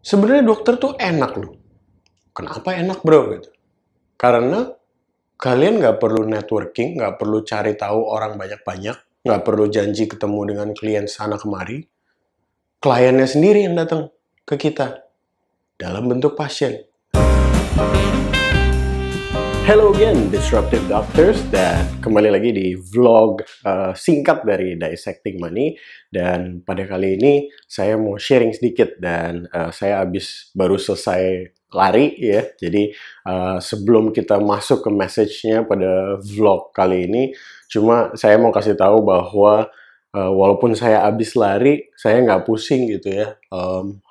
Sebenarnya dokter tuh enak loh. Kenapa enak bro? Gitu. Karena kalian nggak perlu networking, nggak perlu cari tahu orang banyak-banyak, nggak perlu janji ketemu dengan klien sana kemari. Kliennya sendiri yang datang ke kita dalam bentuk pasien. Hello again, Disruptive Doctors, dan kembali lagi di vlog singkat dari Dissecting Money. Dan pada kali ini saya mau sharing sedikit, dan saya baru selesai lari ya. Jadi sebelum kita masuk ke message-nya pada vlog kali ini, cuma saya mau kasih tahu bahwa walaupun saya habis lari, saya nggak pusing gitu ya.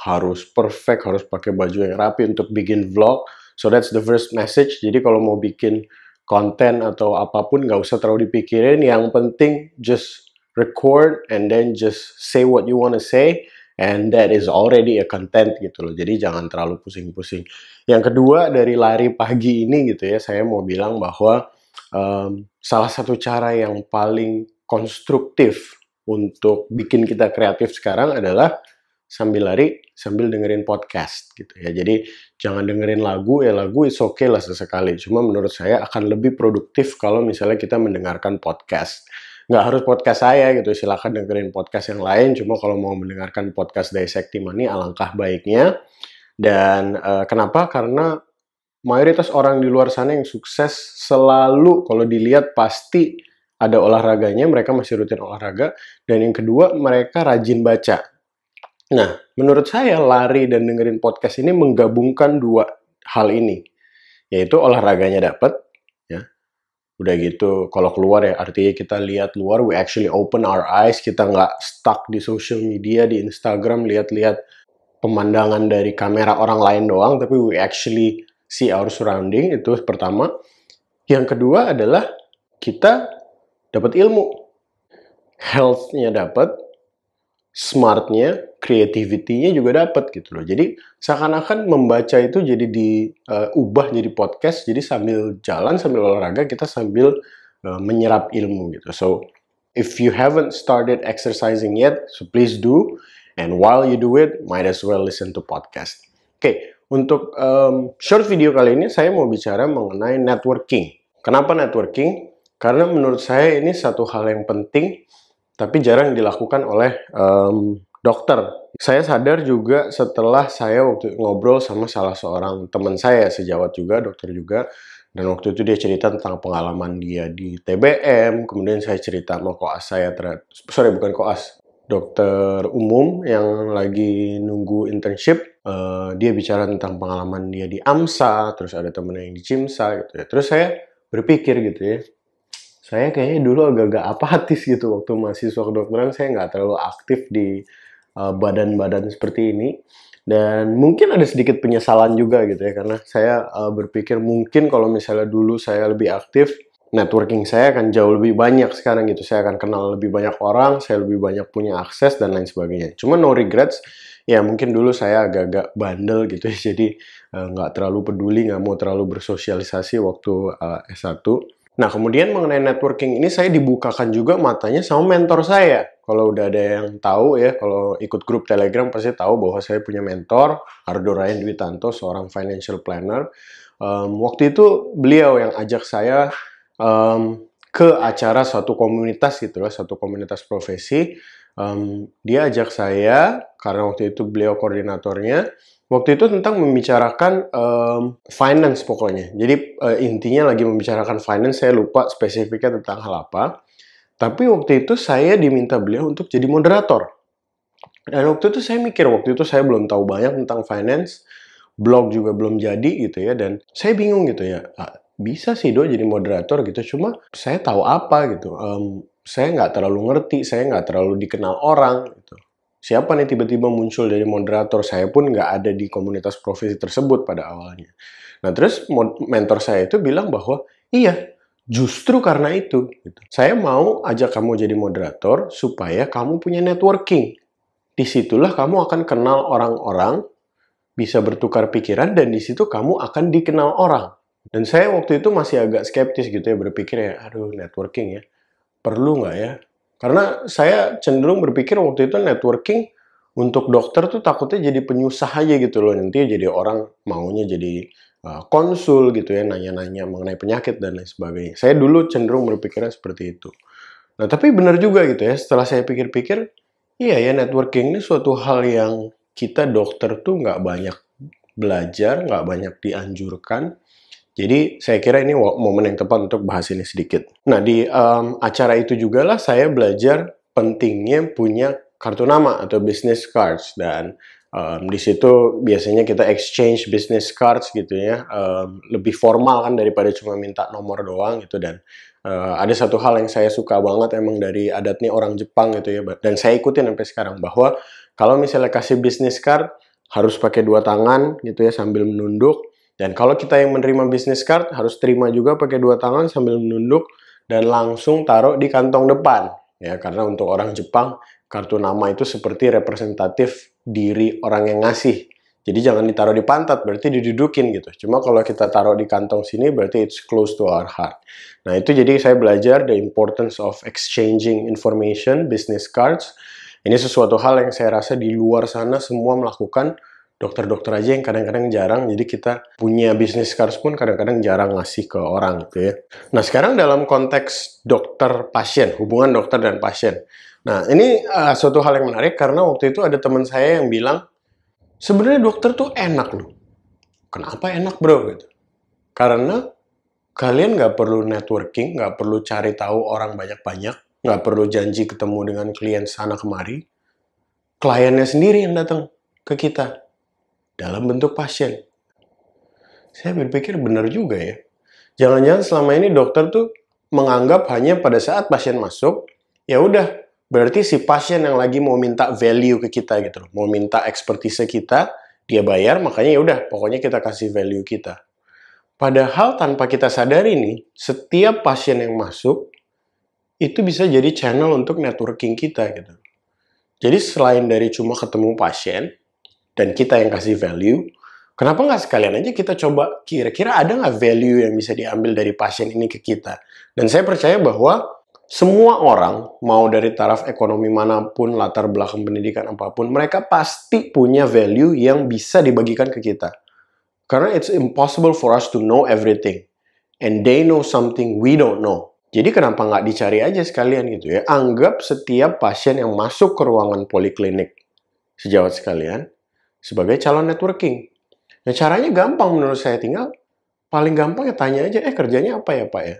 Harus perfect, harus pakai baju yang rapi untuk bikin vlog. So that's the first message. Jadi kalau mau bikin konten atau apapun, nggak usah terlalu dipikirin. Yang penting just record and then just say what you want to say, and that is already a content gitu loh. Jadi jangan terlalu pusing-pusing. Yang kedua, dari lari pagi ini gitu ya, saya mau bilang bahwa salah satu cara yang paling konstruktif untuk bikin kita kreatif sekarang adalah sambil lari, sambil dengerin podcast gitu ya. Jadi jangan dengerin lagu, ya lagu is okay lah sesekali. Cuma menurut saya akan lebih produktif kalau misalnya kita mendengarkan podcast. Nggak harus podcast saya gitu, silakan dengerin podcast yang lain. Cuma kalau mau mendengarkan podcast Dissecting Money, alangkah baiknya. Dan kenapa? Karena mayoritas orang di luar sana yang sukses selalu kalau dilihat pasti ada olahraganya, mereka masih rutin olahraga. Dan yang kedua, mereka rajin baca. Nah, menurut saya lari dan dengerin podcast ini menggabungkan dua hal ini, yaitu olahraganya dapat, ya. Udah gitu, kalau keluar ya artinya kita lihat luar, we actually open our eyes, kita nggak stuck di social media, di Instagram, lihat-lihat pemandangan dari kamera orang lain doang, tapi we actually see our surrounding, itu pertama. Yang kedua adalah kita dapat ilmu, health-nya dapat, smart-nya, creativity-nya juga dapat gitu loh. Jadi seakan-akan membaca itu jadi diubah jadi podcast. Jadi sambil jalan, sambil olahraga, kita sambil menyerap ilmu gitu. So if you haven't started exercising yet, so please do. And while you do it, might as well listen to podcast. Oke, untuk short video kali ini saya mau bicara mengenai networking. Kenapa networking? Karena menurut saya ini satu hal yang penting, tapi jarang dilakukan oleh dokter. Saya sadar juga setelah saya waktu ngobrol sama salah seorang teman saya, sejawat juga, dokter juga, dan waktu itu dia cerita tentang pengalaman dia di TBM, kemudian saya cerita sama koas saya, bukan koas, dokter umum yang lagi nunggu internship, dia bicara tentang pengalaman dia di AMSA, terus ada temennya yang di CIMSA gitu ya. Terus saya berpikir gitu ya, saya kayaknya dulu agak-agak apatis gitu waktu mahasiswa kedokteran, saya nggak terlalu aktif di badan-badan seperti ini. Dan mungkin ada sedikit penyesalan juga gitu ya, karena saya berpikir mungkin kalau misalnya dulu saya lebih aktif, networking saya akan jauh lebih banyak sekarang gitu. Saya akan kenal lebih banyak orang, saya lebih banyak punya akses dan lain sebagainya. Cuma no regrets, ya mungkin dulu saya agak-agak bandel gitu ya, jadi nggak terlalu peduli, nggak mau terlalu bersosialisasi waktu S1. Nah, kemudian mengenai networking ini saya dibukakan juga matanya sama mentor saya. Kalau udah ada yang tahu ya, kalau ikut grup Telegram pasti tahu bahwa saya punya mentor, Ardo Ryan Dwitanto, seorang financial planner. Waktu itu beliau yang ajak saya ke acara suatu komunitas gitu lah, suatu komunitas profesi. Dia ajak saya, karena waktu itu beliau koordinatornya, waktu itu tentang membicarakan finance pokoknya. Jadi intinya lagi membicarakan finance, saya lupa spesifiknya tentang hal apa. Tapi waktu itu saya diminta beliau untuk jadi moderator. Dan waktu itu saya mikir, waktu itu saya belum tahu banyak tentang finance, blog juga belum jadi gitu ya, dan saya bingung gitu ya, bisa sih Do jadi moderator gitu, cuma saya tahu apa gitu. Saya nggak terlalu ngerti, saya nggak terlalu dikenal orang gitu. Siapa nih tiba-tiba muncul dari moderator? Saya pun nggak ada di komunitas profesi tersebut pada awalnya. Nah, terus mentor saya itu bilang bahwa, iya, justru karena itu, gitu. Saya mau ajak kamu jadi moderator supaya kamu punya networking. Disitulah kamu akan kenal orang-orang, bisa bertukar pikiran, dan disitu kamu akan dikenal orang. Dan saya waktu itu masih agak skeptis gitu ya, berpikir ya, aduh networking ya, perlu nggak ya? Karena saya cenderung berpikir waktu itu networking untuk dokter tuh takutnya jadi penyusah aja gitu loh, nanti jadi orang maunya jadi konsul gitu ya, nanya-nanya mengenai penyakit dan lain sebagainya. Saya dulu cenderung berpikirnya seperti itu. Nah, tapi benar juga gitu ya, setelah saya pikir-pikir, iya ya, networking ini suatu hal yang kita dokter tuh nggak banyak belajar, nggak banyak dianjurkan. Jadi saya kira ini momen yang tepat untuk bahas ini sedikit. Nah, di acara itu juga lah saya belajar pentingnya punya kartu nama atau business cards, dan di situ biasanya kita exchange business cards gitu ya, lebih formal kan daripada cuma minta nomor doang gitu. Dan ada satu hal yang saya suka banget emang dari adatnya orang Jepang gitu ya, dan saya ikutin sampai sekarang, bahwa kalau misalnya kasih business card harus pakai dua tangan gitu ya sambil menunduk. Dan kalau kita yang menerima business card, harus terima juga pakai dua tangan sambil menunduk dan langsung taruh di kantong depan. Ya, karena untuk orang Jepang, kartu nama itu seperti representatif diri orang yang ngasih. Jadi jangan ditaruh di pantat, berarti didudukin gitu. Cuma kalau kita taruh di kantong sini, berarti it's close to our heart. Nah, itu jadi saya belajar the importance of exchanging information, business cards. Ini sesuatu hal yang saya rasa di luar sana semua melakukan. Dokter-dokter aja yang kadang-kadang jarang, jadi kita punya business cards pun kadang-kadang jarang ngasih ke orang gitu ya. Nah, sekarang dalam konteks dokter-pasien, hubungan dokter dan pasien. Nah, ini suatu hal yang menarik karena waktu itu ada teman saya yang bilang, sebenarnya dokter tuh enak loh. Kenapa enak bro? Gitu. Karena kalian nggak perlu networking, nggak perlu cari tahu orang banyak-banyak, nggak perlu janji ketemu dengan klien sana kemari. Kliennya sendiri yang datang ke kita dalam bentuk pasien. Saya berpikir benar juga ya. Jangan-jangan selama ini dokter tuh menganggap hanya pada saat pasien masuk, ya udah, berarti si pasien yang lagi mau minta value ke kita gitu loh. Mau minta ekspertise kita, dia bayar, makanya ya udah, pokoknya kita kasih value kita. Padahal tanpa kita sadari nih, setiap pasien yang masuk itu bisa jadi channel untuk networking kita gitu. Jadi selain dari cuma ketemu pasien dan kita yang kasih value, kenapa nggak sekalian aja kita coba kira-kira ada nggak value yang bisa diambil dari pasien ini ke kita. Dan saya percaya bahwa semua orang, mau dari taraf ekonomi manapun, latar belakang pendidikan apapun, mereka pasti punya value yang bisa dibagikan ke kita. Karena it's impossible for us to know everything. And they know something we don't know. Jadi kenapa nggak dicari aja sekalian gitu ya. Anggap setiap pasien yang masuk ke ruangan poliklinik, sejawat sekalian, sebagai calon networking. Nah, caranya gampang menurut saya, tinggal paling gampang ya tanya aja, kerjanya apa ya Pak ya?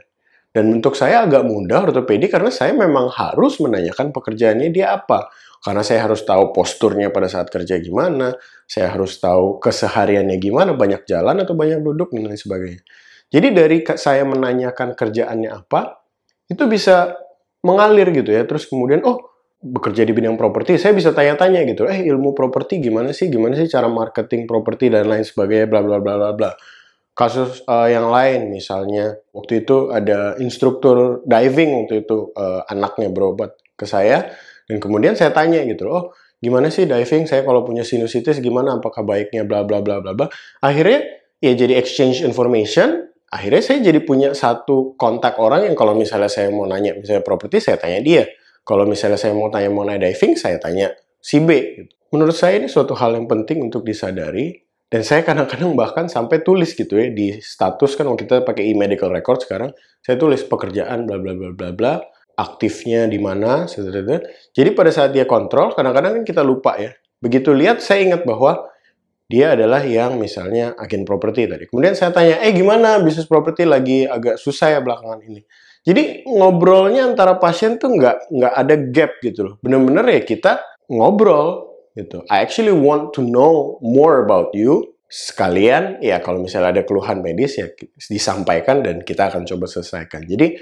Dan untuk saya agak mudah ortopedi karena saya memang harus menanyakan pekerjaannya dia apa. Karena saya harus tahu posturnya pada saat kerja gimana, saya harus tahu kesehariannya gimana, banyak jalan atau banyak duduk, dan lain sebagainya. Jadi dari saya menanyakan kerjaannya apa, itu bisa mengalir gitu ya. Terus kemudian, bekerja di bidang properti, saya bisa tanya-tanya gitu, ilmu properti gimana sih cara marketing properti dan lain sebagainya, bla bla bla bla bla. Kasus yang lain misalnya, waktu itu ada instruktur diving waktu itu, anaknya berobat ke saya, dan kemudian saya tanya gitu, gimana sih diving, saya kalau punya sinusitis gimana, apakah baiknya bla bla bla bla bla. Akhirnya ya jadi exchange information, akhirnya saya jadi punya satu kontak orang yang kalau misalnya saya mau nanya, misalnya properti, saya tanya dia. Kalau misalnya saya mau tanya mengenai diving, saya tanya si B. Menurut saya ini suatu hal yang penting untuk disadari. Dan saya kadang-kadang bahkan sampai tulis gitu ya, di status kan kita pakai e-medical record sekarang, saya tulis pekerjaan bla bla bla bla bla, aktifnya di mana, jadi pada saat dia kontrol, kadang-kadang kan kita lupa ya. Begitu lihat, saya ingat bahwa dia adalah yang misalnya agen properti tadi. Kemudian saya tanya, gimana bisnis properti lagi agak susah ya belakangan ini. Jadi ngobrolnya antara pasien tuh nggak ada gap gitu loh. Bener-bener ya kita ngobrol gitu. I actually want to know more about you. Sekalian ya kalau misalnya ada keluhan medis ya disampaikan dan kita akan coba selesaikan. Jadi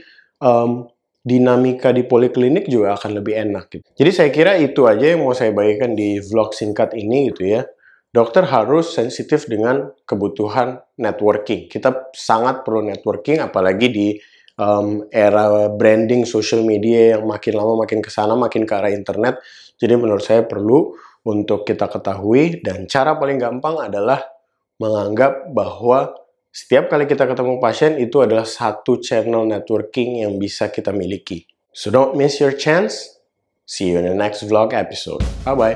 dinamika di poliklinik juga akan lebih enak gitu. Jadi saya kira itu aja yang mau saya bagikan di vlog singkat ini gitu ya. Dokter harus sensitif dengan kebutuhan networking. Kita sangat perlu networking, apalagi di era branding social media yang makin lama makin ke sana, makin ke arah internet. Jadi menurut saya perlu untuk kita ketahui, dan cara paling gampang adalah menganggap bahwa setiap kali kita ketemu pasien itu adalah satu channel networking yang bisa kita miliki. So don't miss your chance. See you in the next vlog episode. Bye-bye.